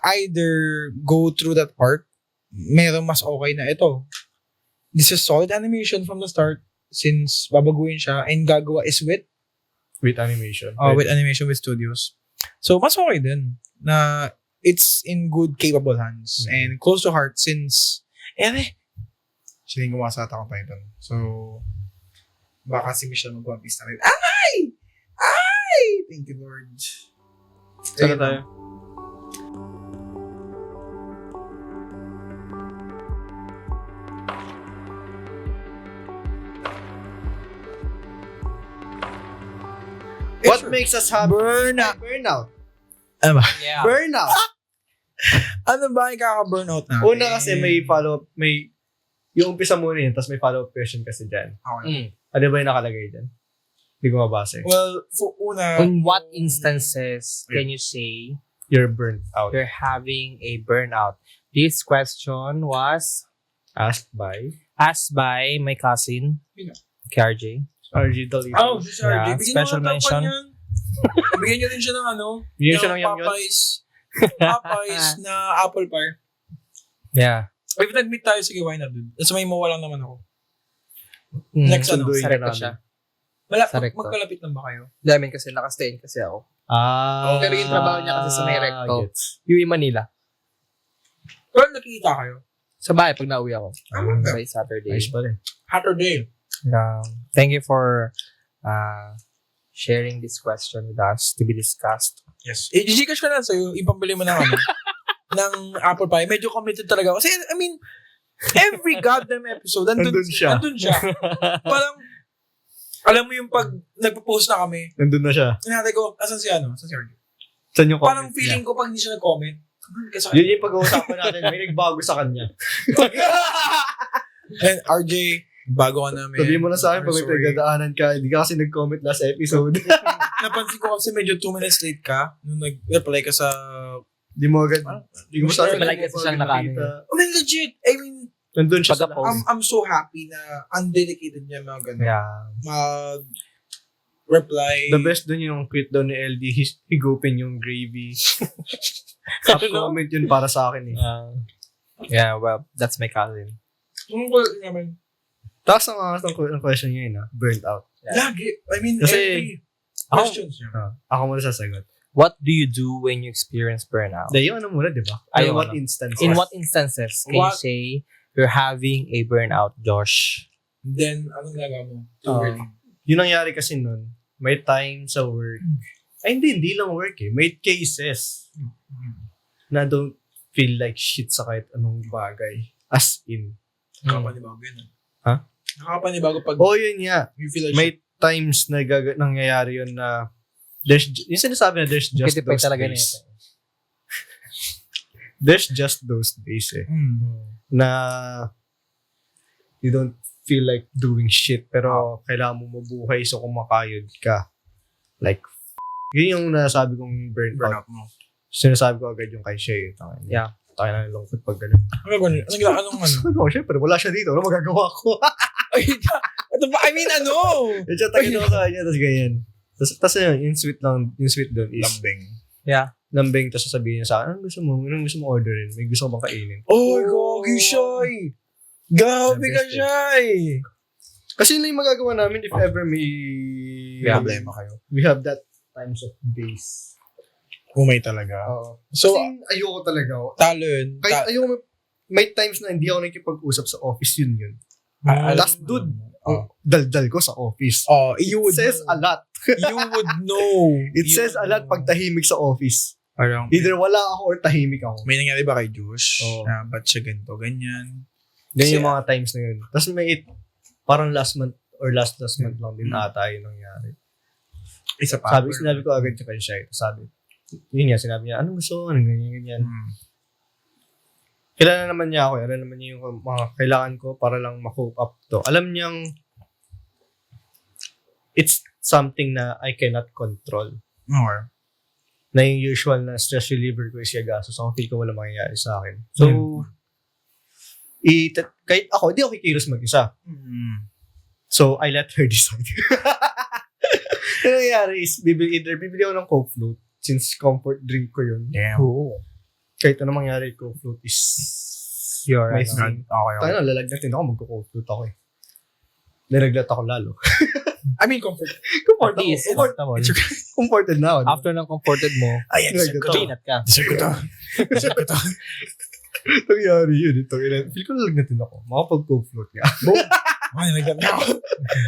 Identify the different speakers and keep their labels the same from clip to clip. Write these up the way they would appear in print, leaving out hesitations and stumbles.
Speaker 1: either go through that part, merong mas okay na ito. This is solid animation from the start since babaguhin siya and gagawa is with
Speaker 2: animation.
Speaker 1: with animation with studios. So, mas okay din na it's in good, capable hands and close to heart since siya yung gumawa sa Attack on Titan. So, baka si Michelle mag-One Piece na rin. Ay! Thank you, Lord.
Speaker 2: Sana tayo. What makes us happy? Burnout.
Speaker 1: Ano ba?
Speaker 3: Yeah.
Speaker 2: Burnout.
Speaker 1: Ano ba yung kaka-burnout natin?
Speaker 2: Una kasi may follow-up, yung umpisa muna yun, tapos may follow-up question kasi dyan.
Speaker 1: Okay.
Speaker 2: Ano ba yung nakalagay dyan? Hindi ko mabasa.
Speaker 1: Well, for una...
Speaker 3: In what instances can you say
Speaker 2: You're burnt out.
Speaker 3: you're having a burnout? This question was
Speaker 2: Asked by
Speaker 3: asked by my cousin,
Speaker 1: Sino?
Speaker 3: KRJ.
Speaker 2: RG Dolito.
Speaker 1: Oh, si RJ.
Speaker 3: Yeah,
Speaker 1: Bigyan
Speaker 3: special
Speaker 1: nyo ng
Speaker 3: mention.
Speaker 1: tapan yan. Bigyan nyo din siya ng ano.
Speaker 2: Bigyan siya ng
Speaker 1: Popeyes na apple pie.
Speaker 3: Yeah.
Speaker 1: If nag-meet tayo, sige, why not, dude? Tapos may mawalang naman ako.
Speaker 3: Mm.
Speaker 1: Next ano?
Speaker 2: Sunduin
Speaker 3: Sa
Speaker 2: na
Speaker 3: recto
Speaker 2: namin.
Speaker 3: siya.
Speaker 1: Malapit,
Speaker 3: Sa recto.
Speaker 1: magkalapit lang ba kayo?
Speaker 3: Dami kasi nakastayin kasi ako. Pero yung trabaho niya kasi sa may recto.
Speaker 2: Gets.
Speaker 3: Yung Manila.
Speaker 1: Pero nakikita kayo.
Speaker 3: Sa bahay pag nauwi ako.
Speaker 1: Okay.
Speaker 3: By Saturday.
Speaker 2: Ayos pa rin.
Speaker 1: Saturday.
Speaker 3: Thank you for sharing this question with us to be discussed.
Speaker 1: Yes. Gcash ka na sa'yo, ipambili mo ng ano, ng apple pie. Medyo committed talaga ako. Kasi, I mean, every goddamn episode,
Speaker 2: Nandun siya.
Speaker 1: Parang, alam mo yung pag nagpo-post na kami,
Speaker 2: Nandun na siya.
Speaker 1: hinatay ko, asan si ano? Asan si RJ?
Speaker 2: Saan yung comment
Speaker 1: Parang feeling ko pag hindi siya nag-comment, kasi,
Speaker 2: Yun yung pag-uusapan natin. May nagbago sa kanya.
Speaker 1: and RJ, bago ka namin.
Speaker 2: Sabihin mo na sa akin pag may
Speaker 1: Sorry.
Speaker 2: pagdadaanan ka. Hindi ka kasi nag-comment last episode.
Speaker 1: Napansin ko kasi medyo 2 minutes late ka nung nag-reply ka sa...
Speaker 2: Di mo agad. Di mo sa akin.
Speaker 3: Malaki kasi siyang nakano.
Speaker 1: I mean, legit. I mean,
Speaker 2: Nandun siya sa
Speaker 3: Pagka-post.
Speaker 1: I'm so happy na undedicated niya mga ganun.
Speaker 3: Yeah.
Speaker 1: Mag-reply.
Speaker 2: The best dun yung tweet doon ni LD, higupin yung gravy. Top comment yun para sa akin eh.
Speaker 3: Yeah, well, that's my cousin.
Speaker 1: Yung ko naman.
Speaker 2: Tapos ang question niya yun burnt out.
Speaker 1: Lagi. I mean,
Speaker 2: Kasi,
Speaker 1: every questions niya.
Speaker 2: Ako muna sasagot.
Speaker 3: What do you do when you experience burnout?
Speaker 2: Dahil yung ano muna, di ba?
Speaker 3: Ay,
Speaker 2: In what
Speaker 3: ano.
Speaker 2: instance?
Speaker 3: In what instances can you say you're having a burnout, Josh?
Speaker 1: Then, anong gagawa mo?
Speaker 2: Yung nangyari kasi nun, may time sa work. Ay, hindi lang work eh. May cases na don't feel like shit sa kahit anong bagay. As in.
Speaker 1: Nakakapanibago yun.
Speaker 2: Ha?
Speaker 1: Nakakapanibago pag
Speaker 2: Yun nga.
Speaker 1: you feel like
Speaker 2: May times na nangyayari yun na yung sinasabi na there's just
Speaker 3: Kitipay
Speaker 2: those
Speaker 3: talaga
Speaker 2: days.
Speaker 3: nito.
Speaker 2: There's just those days eh. Na you don't feel like doing shit pero kailangan mo mabuhay so kumakayod ka. Like, yun yung nasabi kong burnout.
Speaker 1: mo.
Speaker 2: Sinasabi ko agad yung kay Shay.
Speaker 3: Yeah.
Speaker 2: Tayo na lungkot pag ganun.
Speaker 1: Ano ganun? Anong ano?
Speaker 2: Ano, syempre, wala siya dito. Ano magagawa ko?
Speaker 1: Ay, ito ba? I mean, ano?
Speaker 2: Medyo tayo na sa kanya, tapos ganyan. Tapos yun, yung sweet doon is
Speaker 1: Lambing.
Speaker 3: Yeah.
Speaker 2: lambing, tapos sasabihin niya sa akin, anong gusto mo orderin? May gusto ko bang kainin?
Speaker 1: Oh, gogi Shay! Grabe ka,
Speaker 2: Best
Speaker 1: Shay!
Speaker 2: Kasi yun lang yung magagawa namin if ever may
Speaker 1: Problema kayo.
Speaker 2: We have that times of days.
Speaker 1: Umay talaga.
Speaker 2: Oo.
Speaker 1: So,
Speaker 2: Kasi ayoko talaga.
Speaker 1: talo yun.
Speaker 2: Kahit ayoko, may times na hindi ako nakikipag-usap sa office yun. Last dude, daldal ko sa office.
Speaker 1: You would
Speaker 2: It says
Speaker 1: know.
Speaker 2: a lot.
Speaker 1: You would know.
Speaker 2: It says a lot pag tahimik sa office.
Speaker 1: Parang,
Speaker 2: Either wala ako or tahimik ako.
Speaker 1: may nangyari ba kay Josh?
Speaker 2: Oo.
Speaker 1: Na ba't siya ganito, ganyan?
Speaker 2: Ganyan yung mga times na yun. Tapos parang last month or last month lang din ata yung nangyari.
Speaker 1: Isa pa.
Speaker 2: Sinabi ko agad kay siya. Yun nga, sinabi niya, anong gusto ko? Anong ganyan. Kilala naman niya ako. Alam naman niya yung mga kailangan ko para lang ma-cope up to. Alam niyang it's something na I cannot control.
Speaker 1: Or,
Speaker 2: Na yung usual na stress reliever ko is yagaso. So, feel ko wala mangyayari sa akin. So, kahit ako, di ako kikilos mag-isa. So, I let her decide. Yung nangyayari is, bibili ako ng Coke float since comfort drink ko yun.
Speaker 1: damn.
Speaker 3: Oo.
Speaker 2: Kahit anong mangyari, co-float is
Speaker 3: Your,
Speaker 2: my
Speaker 3: ano.
Speaker 2: thing.
Speaker 1: Okay.
Speaker 2: Tayo na, lalagnatin ako, magko-co-float ako eh. Nalaglat ako lalo.
Speaker 1: I mean, comfort.
Speaker 3: At least, comfortable.
Speaker 2: Comforted na ako.
Speaker 3: After ng comforted mo,
Speaker 1: Ayan, deserve ko to.
Speaker 3: clean at ka.
Speaker 1: Deserve ko to. Deserve ko to.
Speaker 2: Nangyari yun. Feel ko nalagnatin ako. Makapag-co-float nga.
Speaker 1: Ay, nagkat na ako.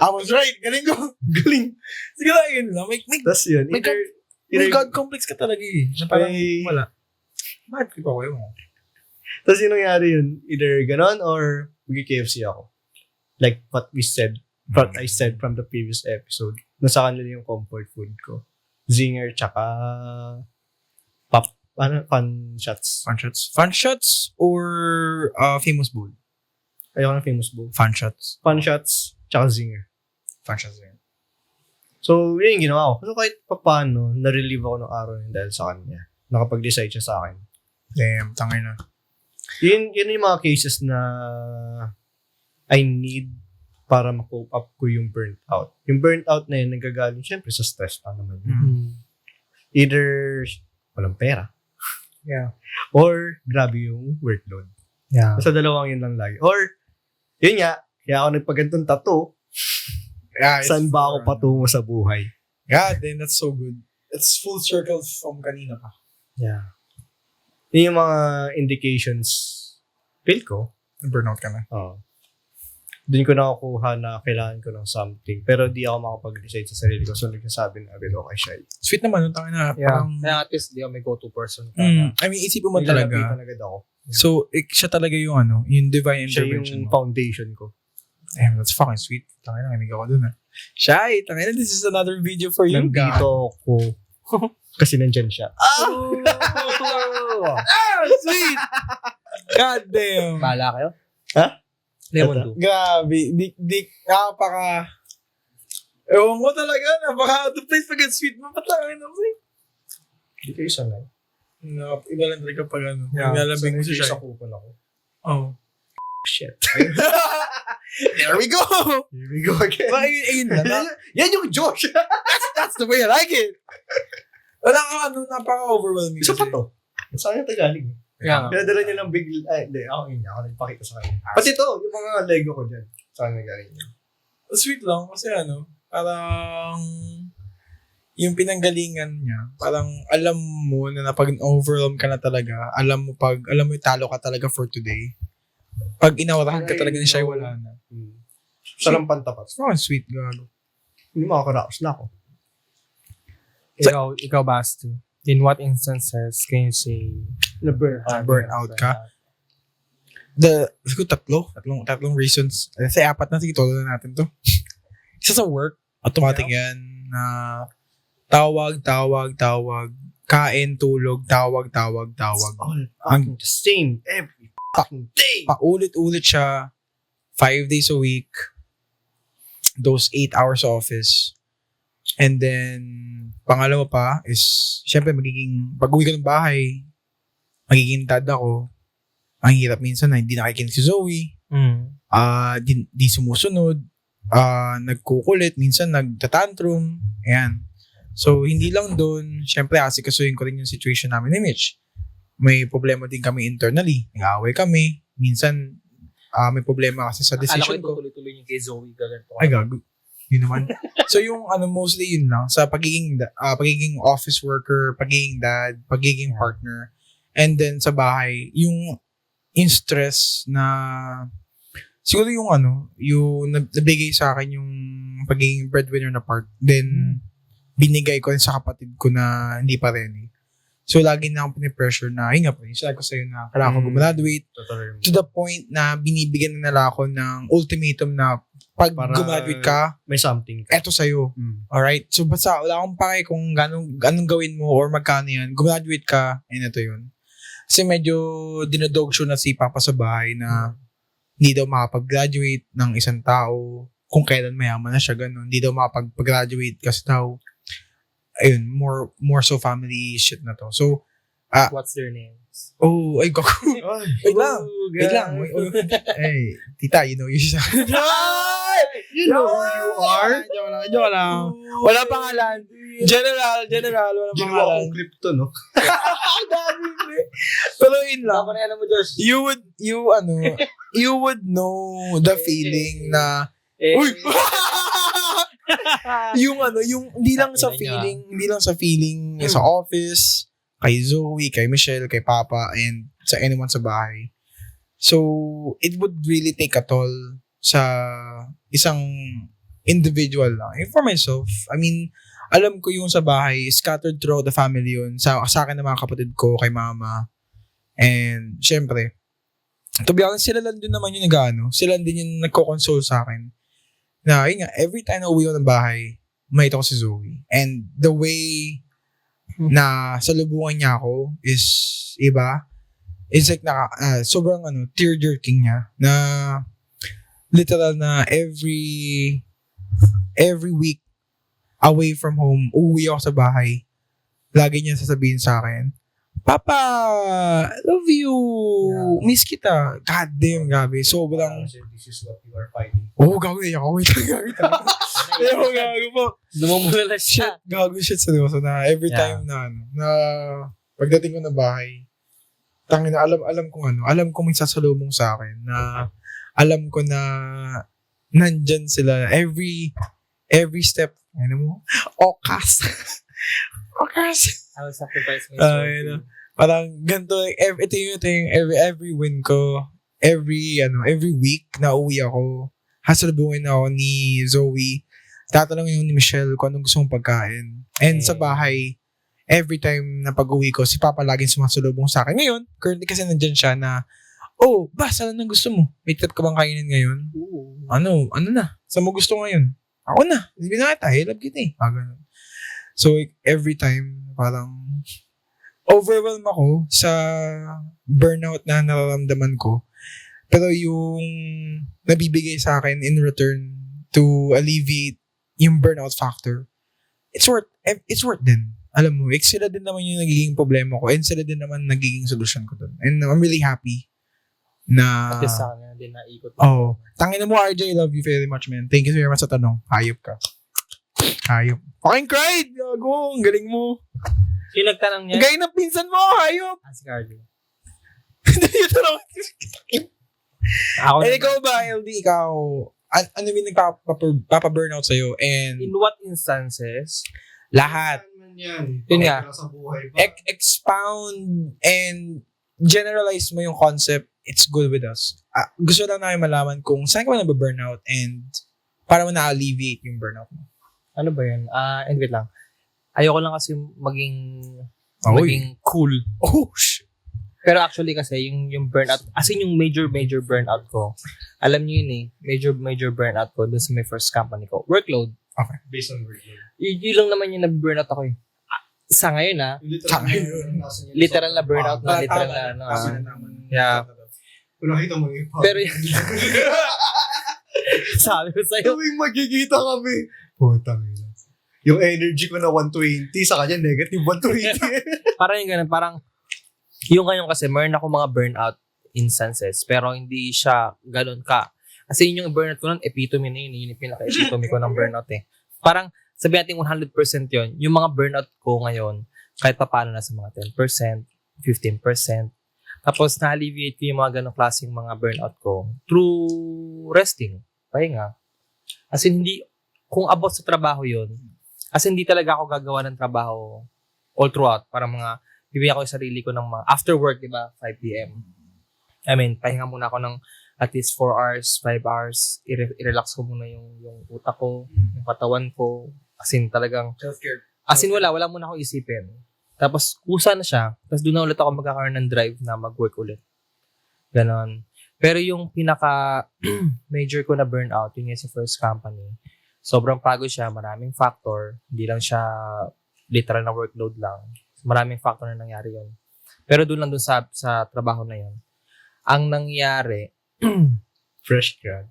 Speaker 1: I was right. Galing ko.
Speaker 2: Galing.
Speaker 1: Sige lang, yun lang. May
Speaker 2: Tapos yun,
Speaker 1: may God complex ka talaga eh. Na parang
Speaker 2: May-
Speaker 1: wala. Bakit ko ako yun?
Speaker 2: Tapos yung nangyari yun, either ganon or mag-KFC ako. Like what I said from the previous episode. Nasa kanila yung comfort food ko. Zinger, tsaka fun shots.
Speaker 1: Fun shots? Fun shots or famous bowl?
Speaker 2: Ayoko ng famous bowl.
Speaker 1: Fun shots.
Speaker 2: Fun shots, tsaka zinger.
Speaker 1: Fun shots yun.
Speaker 2: So, yun yung ginawa ko. So, kahit paano, na-relieve ako ng araw yun dahil sa kanya. Nakapag-decide siya sa akin.
Speaker 1: Damn, tangay na.
Speaker 2: Yun yung mga cases na I need para ma-cope up ko yung burnt out. Yung burnt out na yun, nagagaling syempre sa stress pa naman. Either walang pera.
Speaker 3: Yeah.
Speaker 2: Or grabe yung workload.
Speaker 3: Yeah.
Speaker 2: Basta dalawang yun lang lagi. Or, yun nga, kaya ako nagpagantong tattoo,
Speaker 1: Yeah,
Speaker 2: saan ba ako patungo sa buhay?
Speaker 1: God, then that's so good. It's full circle from kanina pa.
Speaker 2: Yeah. Yun yung mga indications, feel ko,
Speaker 1: Burnout ka na.
Speaker 2: doon ko nakukuha na kailangan ko ng something. Pero di ako makapag-decide sa sarili ko. So, nagsasabi na agad okay siya.
Speaker 1: Sweet naman, no? Tangin na.
Speaker 3: Yeah.
Speaker 1: Parang,
Speaker 3: Kaya at least, di ako may go-to person ka.
Speaker 1: I mean, isipin mo talaga.
Speaker 2: Nilalapitan agad ako.
Speaker 1: So, siya talaga yung yung divine
Speaker 2: Siya
Speaker 1: intervention
Speaker 2: yung
Speaker 1: mo.
Speaker 2: foundation ko.
Speaker 1: Damn, that's fucking sweet. Tangin na, kinig ako dun Shy, tangin na, this is another video for you.
Speaker 2: Nandito ako. Kasi nandyan siya.
Speaker 1: Sweet! God damn.
Speaker 3: Bahala kayo?
Speaker 2: Ha?
Speaker 3: Lemon
Speaker 2: Ito.
Speaker 3: do.
Speaker 1: Grabe. Napaka... Ewan ko talaga, napaka out of place pag sweet mo. Patangin na, sweet.
Speaker 2: Hindi kayo sanay.
Speaker 1: No, iba lang talaga pag
Speaker 2: Yeah,
Speaker 1: nilalambing mo
Speaker 2: sanay
Speaker 1: siya.
Speaker 2: sa kupal ako.
Speaker 1: Oh.
Speaker 2: Shit.
Speaker 1: There we go!
Speaker 2: Here we go again.
Speaker 1: But ayun lang.
Speaker 2: Yan yung Josh.
Speaker 1: That's the way I like it. Wala ka napaka-overwhelming.
Speaker 2: Isa pa to. Saan yung Tagalog?
Speaker 3: Yeah.
Speaker 2: Kaya dala niya ng big... Ay, hindi. Ako nagpakita sa kanya. Pati to, yung mga Lego ko dyan. Saan nagaling yun?
Speaker 1: Sweet lang kasi parang yung pinanggalingan niya, parang alam mo na pag overwhelm ka na talaga, alam mo yung talo ka talaga for today. Pag inawarahan ka talaga ni siya, wala na.
Speaker 2: Sarang pantapat.
Speaker 1: Parang sweet, gago.
Speaker 2: Hindi makakaraos na ako.
Speaker 3: Ikaw, Basti. In what instances can you say
Speaker 2: Na-burn.
Speaker 1: Burnout ka? Siguro tatlong reasons. Kasi 4 na, sige, todo na natin to. Isa sa work, automatic yan, na tawag, kain, tulog, tawag.
Speaker 2: All fucking the same every fucking day.
Speaker 1: Paulit-ulit siya, 5 days a week, those 8 hours office. And then, pangalawa pa is, syempre pag uwi ka ng bahay, magiging dad ako. Ang hirap minsan na hindi nakikinig si Zoe. Di sumusunod. Nagkukulit. Minsan nagtatantrum. Ayan. So, hindi lang doon. Syempre, asikasuhin ko rin yung situation namin ni Mitch. May problema din kami internally. Nag-aaway kami. Minsan, may problema kasi sa decision
Speaker 3: Alam ko
Speaker 1: ko.
Speaker 3: tuloy-tuloy yung kay Zoe. Gaganto.
Speaker 1: Ay, gago. Yun naman. So, yung mostly yun lang. Sa pagiging office worker, pagiging dad, pagiging partner. And then, sa bahay, yung stress na siguro yung nabigay sa akin yung pagiging breadwinner na part. Then, binigay ko rin sa kapatid ko na hindi pa rin. So, lagi na akong pinipressure na, nga pa rin, sila ko sa'yo na kailangan ko gumraduate. To the point na binibigyan na nila ako ng ultimatum na pag gumraduate ka,
Speaker 2: may something.
Speaker 1: eto sa'yo. Alright? So, basta wala akong pake kung ganong gawin mo or magkano yan. Gumraduate ka, and ito yun. Kasi medyo dinodog show na si Papa sa bahay na hindi daw makapag-graduate ng isang tao kung kailan mayaman na siya, ganun. Hindi daw makapag-graduate kasi daw, ayun, more so family shit na to. So,
Speaker 3: What's their names?
Speaker 1: ay, gago. Wait lang. Hey, tita, you know you siya.
Speaker 2: You know who you are?
Speaker 1: Joke lang. Wala pangalan. General, wala
Speaker 2: Ginawa
Speaker 1: pangalan.
Speaker 2: kong clip to, no?
Speaker 1: Daming Pero yun lang.
Speaker 3: Ano alam mo, Josh?
Speaker 1: You would know the feeling na, uy! yung hindi lang sa feeling sa office, kay Zoe, kay Michelle, kay Papa, and sa anyone sa bahay. So, it would really take a toll sa isang individual lang. And for myself, I mean, alam ko yung sa bahay, scattered throughout the family yun. Sa akin na mga kapatid ko, kay mama. And, syempre, to be honest, sila lang din naman yung nag-ano. Sila din yung nagko-console sa akin. Na, yun nga, every time na uwi ako ng bahay, makita ko si Zoe. And the way na salubungan niya ako is iba. It's like sobrang tear-jerking niya na literal na every week away from home, uwi ako sa bahay. Lagi niya sasabihin sa akin, Papa, love you. Yeah. Miss kita. God damn, gabi. Sobrang...
Speaker 2: This is what you are fighting.
Speaker 1: Oh, gago. Wait. Gago po.
Speaker 3: Lumumula siya.
Speaker 1: Shit, seryoso na. Every time na pagdating ko na bahay, tangin na, alam kong may sasalubong sa akin na alam ko na nandyan sila every step. Ano mo? Okas.
Speaker 3: I will sacrifice myself.
Speaker 1: Parang ganito, ito yung every win ko, every week na uwi ako, hasalubungin ako ni Zoe, tatanungin ni Michelle kung anong gusto mong pagkain. And sa bahay, every time na pag-uwi ko, si Papa laging sumasalubong sa akin. Ngayon, currently kasi nandyan siya na, basta ano gusto mo? May trip ka bang kainin ngayon? Ano na? Saan mo gusto ngayon? Ako na. Hindi na kita. I love kita eh. Ganun. So, every time, parang overwhelm ako sa burnout na nararamdaman ko. Pero yung nabibigay sa akin in return to alleviate yung burnout factor, it's worth din. Alam mo, sila din naman yung nagiging problema ko and sila din naman nagiging solusyon ko dun. And I'm really happy na...
Speaker 3: At sa akin din naikot.
Speaker 1: Tangina mo, RJ, love you very much, man. Thank you very much sa tanong. Hayop ka. Hayop. Fucking cried! Gago, ang galing mo.
Speaker 3: Sino nagtanong niya?
Speaker 1: Gaya ng pinsan mo, hayop!
Speaker 3: Si Cardi.
Speaker 1: Hindi yung tanong.
Speaker 3: Ako
Speaker 1: ikaw ba, LD, ikaw, ano yung nagpapa-burnout sa'yo? And
Speaker 3: in what instances?
Speaker 1: Lahat.
Speaker 2: Yun
Speaker 1: nga. Expound and generalize mo yung concept. It's good with us. Gusto lang namin malaman kung saan ka ba nababurnout and para mo na-alleviate yung burnout mo.
Speaker 3: Ano ba yun? And wait lang. Ayoko lang kasi maging cool.
Speaker 1: Oh, shit.
Speaker 3: Pero actually kasi yung burnout, as in yung major burnout ko, alam niyo yun eh, major burnout ko dun sa my first company ko. Workload.
Speaker 1: Okay.
Speaker 2: Based on workload.
Speaker 3: Yun lang naman yung na-burnout ako eh. Sa ngayon literal na burnout na, literal na yeah.
Speaker 2: Kung nakita mo yung
Speaker 3: pero sabi ko sa'yo,
Speaker 2: tuwing magkikita kami, putang ina. Yung energy ko na 120, sa kanya negative 120.
Speaker 3: Parang yung ganun, parang yung ngayon kasi, meron ako mga burnout instances, pero hindi siya ganun ka. Kasi yun yung burnout ko nun, epitome na yun yung pinaka-epitome ko ng burnout eh. Parang, sabi natin 100% yun, yung mga burnout ko ngayon, kahit pa paano na sa mga 10%, 15%, tapos na-alleviate ko yung mga ganong klaseng mga burnout ko through resting, pahinga. As in, hindi, kung about sa trabaho yun, as in, hindi talaga ako gagawa ng trabaho all throughout, para mga, bibigyan ko yung sarili ko ng mga, after work, diba, 5 p.m. I mean, pahinga muna ako ng at least 4 hours, 5 hours, i-relax ko muna yung utak ko, yung katawan ko, as in, talagang,
Speaker 1: self-care.
Speaker 3: As in, wala muna akong isipin. Tapos, kusa na siya. Tapos, doon na ulit ako magkakaroon ng drive na mag-work ulit. Ganon. Pero yung pinaka-major ko na burnout, yun yung sa first company, sobrang pagod siya, maraming factor. Hindi lang siya literal na workload lang. Maraming factor na nangyari yun. Pero doon sa trabaho na yun, ang nangyari,
Speaker 2: fresh grad.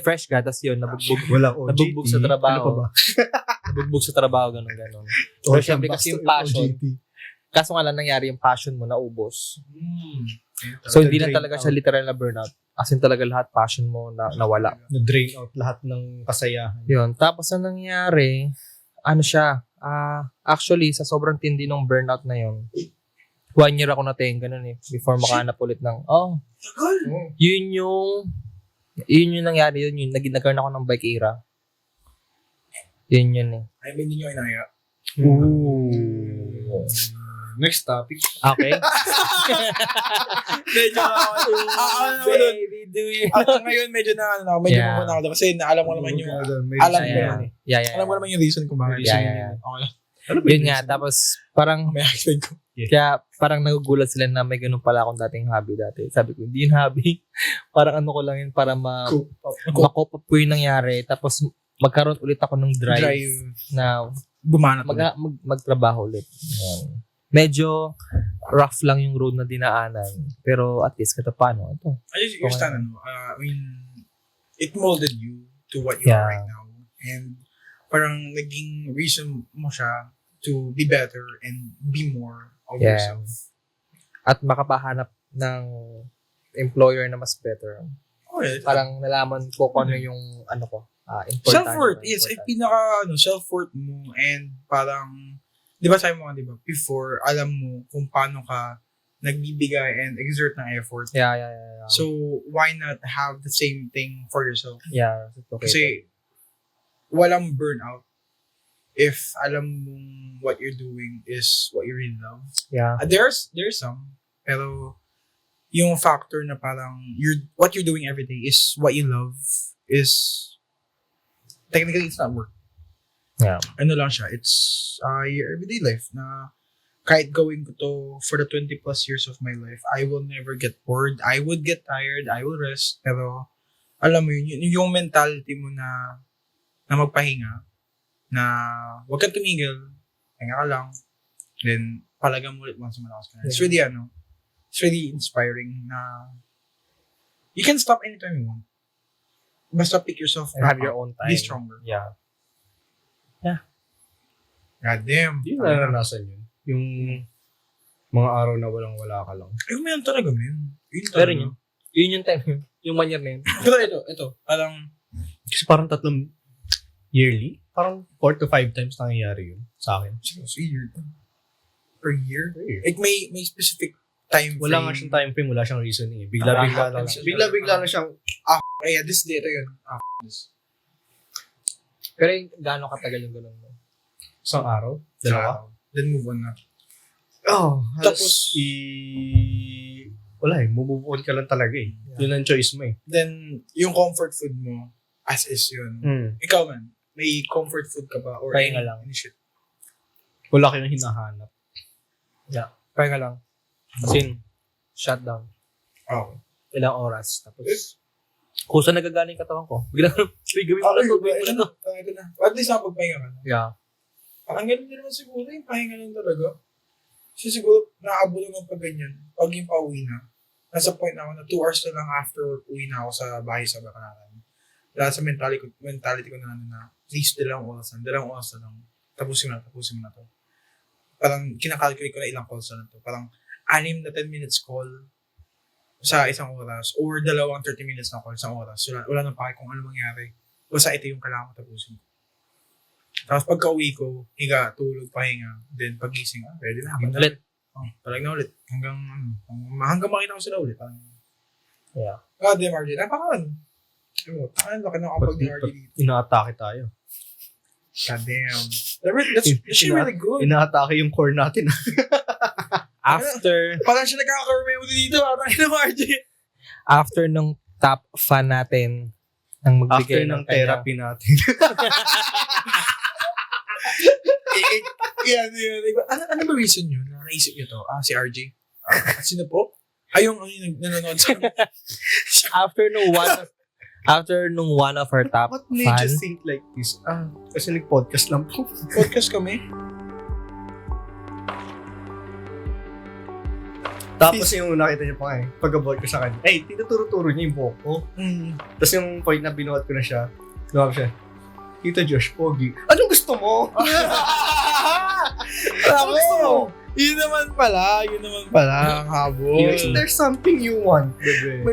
Speaker 3: Fresh grad. Tapos yun, nabugbog sa
Speaker 2: Ano
Speaker 3: trabaho.
Speaker 2: pa ba?
Speaker 3: Nabugbog sa trabaho, ganun. Pero syempre kasi yung passion, kaso nga lang nangyari yung passion mo, naubos. So hindi na talaga siya literal na burnout. As in talaga lahat passion mo nawala.
Speaker 2: Na-drain out lahat ng kasayahan.
Speaker 3: Yun. Tapos ang nangyari, ano siya, actually sa sobrang tindi ng burnout na yun, 1 year ako natenga nun eh. Before makahanap ulit ng,
Speaker 1: Tagal.
Speaker 3: yun yung nangyari yun. Nagkaroon ako ng bike era. Yun eh.
Speaker 1: Ay, hindi nyo inaya.
Speaker 2: Ooh. Next topic.
Speaker 3: Okay.
Speaker 1: Medyo
Speaker 3: Baby, do you
Speaker 1: ngayon medyo medyo
Speaker 3: Yeah.
Speaker 1: muna ako doon. Kasi alam ko naman yung, alam ko naman eh.
Speaker 3: Yeah.
Speaker 1: Alam ko naman yung reason kung bakit.
Speaker 3: Yeah.
Speaker 1: Okay.
Speaker 3: Yun nga, tapos parang,
Speaker 1: May explain ko.
Speaker 3: kaya parang nagugulat sila na may ganun pala akong dating hobby dati. Sabi ko, hindi yun hobby. Parang ano ko lang yun para ma-cope up ko yung nangyari. Tapos magkaroon ulit ako ng drive. na
Speaker 1: Bumanat.
Speaker 3: magtrabaho ulit. Yan. Medyo rough lang yung road na dinaanan. Pero at least kahit paano. Ito.
Speaker 1: I just understand, I mean, it molded you to what you are right now. And parang naging reason mo siya to be better and be more of yourself.
Speaker 3: At makapahanap ng employer na mas better.
Speaker 1: Oh, yeah.
Speaker 3: Parang nalaman ko kung ano yung important.
Speaker 1: Self-worth. Yes, ay self-worth mo. And parang, di ba sabi mo nga, di ba, before, alam mo kung paano ka nagbibigay and exert ng effort.
Speaker 3: Yeah.
Speaker 1: So, why not have the same thing for yourself?
Speaker 3: Yeah. Okay.
Speaker 1: Kasi, walang burnout if alam mong what you're doing is what you really love.
Speaker 3: Yeah.
Speaker 1: There's some, pero yung factor na parang what you're doing every day is what you love is technically it's not work.
Speaker 3: Yeah.
Speaker 1: Ano lang siya, it's your everyday life na kahit gawin ko to for the 20 plus years of my life, I will never get bored. I would get tired, I will rest, pero alam mo yun, yung mentality mo na magpahinga, na huwag kang tumigil, pahinga ka lang, then palagam ulit once malakas ka na. It's really inspiring na you can stop anytime you want. Basta pick yourself
Speaker 3: And have
Speaker 1: back
Speaker 3: your
Speaker 1: up.
Speaker 3: own time.
Speaker 1: Be stronger.
Speaker 3: Yeah.
Speaker 1: God damn.
Speaker 2: Yung naranasan yun. Yung mga araw na walang-wala ka lang.
Speaker 1: Ay, meron talaga, men. Yun
Speaker 3: Pero
Speaker 1: talaga.
Speaker 3: yun yung time, yung manyer na yun.
Speaker 1: Pero ito, parang,
Speaker 2: Kasi parang 3 yearly. Parang 4 to 5 times nangyayari yun sa akin.
Speaker 1: seriously, year. Per year?
Speaker 2: Per year.
Speaker 1: Like, may specific time frame.
Speaker 2: Wala nga siyang time frame, wala siyang reasoning eh. Bigla-bigla na lang. Bigla-bigla na siyang,
Speaker 1: Ay, this day, ito yun. This.
Speaker 3: Pero gaano katagal yung ganun mo?
Speaker 2: isang araw, dalawa.
Speaker 1: Then move on na.
Speaker 2: Oh,
Speaker 1: Tapos,
Speaker 2: wala eh, move on ka lang talaga eh. Yun ang choice mo eh.
Speaker 1: then, yung comfort food mo, as is yun. Ikaw man, may comfort food ka ba? Or
Speaker 3: Pahinga lang.
Speaker 1: any shit?
Speaker 2: Wala kayong hinahanap.
Speaker 3: Pahinga lang. As in, shutdown.
Speaker 1: Okay.
Speaker 3: Ilang oras. Tapos, kung saan nagagaling katawan ko, biglang, gawin mo na to, gawin mo na to.
Speaker 1: Ito na. At least nakapagpahinga ka na.
Speaker 3: Yeah.
Speaker 1: Parang ganun din naman siguro yung pahinga lang talaga. Kasi siguro, naaabot ng pag ganyan, pag yung pauwi na, nasa point na ako na 2 hours na lang after uwi na ako sa bahay sa Bacalaran. Dahil sa mentality ko na please, dalawang oras na lang. Tapusin mo na to. Parang kinakalculate ko na ilang calls na to. Parang 6 na 10 minutes call sa isang oras or 2 30 minutes na call sa oras. Wala nang pake kung ano mangyari. Basta ito yung kailangan ko tapusin. Tapos pagka-uwi ko, higa, tulog, pahinga, then pagising, ready na.
Speaker 3: Ulit.
Speaker 1: Talag na ulit. Hanggang makita ko sila ulit.
Speaker 3: Yeah.
Speaker 1: God damn, RJ. Napakalan. Ang laki ng kapag ni RJ dito.
Speaker 2: Inaatake tayo.
Speaker 1: God damn. That's really good.
Speaker 2: Inaatake yung core natin.
Speaker 3: After
Speaker 1: Parang siya nagkaka-remember dito. Parang ina RJ.
Speaker 3: after nung top fan natin ang
Speaker 2: After
Speaker 3: magbigay
Speaker 2: ng
Speaker 3: kanya-
Speaker 2: therapy natin.
Speaker 1: Yan. Ano ba reason yun? Naisip niyo to? Si RJ. Sino po? Yung nanonood sa
Speaker 3: after nung one of our top
Speaker 2: What made you
Speaker 3: fans,
Speaker 2: think like this? Kasi nag-podcast lang po.
Speaker 1: podcast kami.
Speaker 2: Tapos yung nakita niya pa pag-abot ko sa kanya, tinuturo-turo niya yung buhok ko. Tapos yung point na binuhat ko na siya, lumabas siya, Tito Josh, pogi. Anong gusto mo? Anong gusto mo?
Speaker 1: Yun naman pala ang habol.
Speaker 2: Is there something you want, bebe?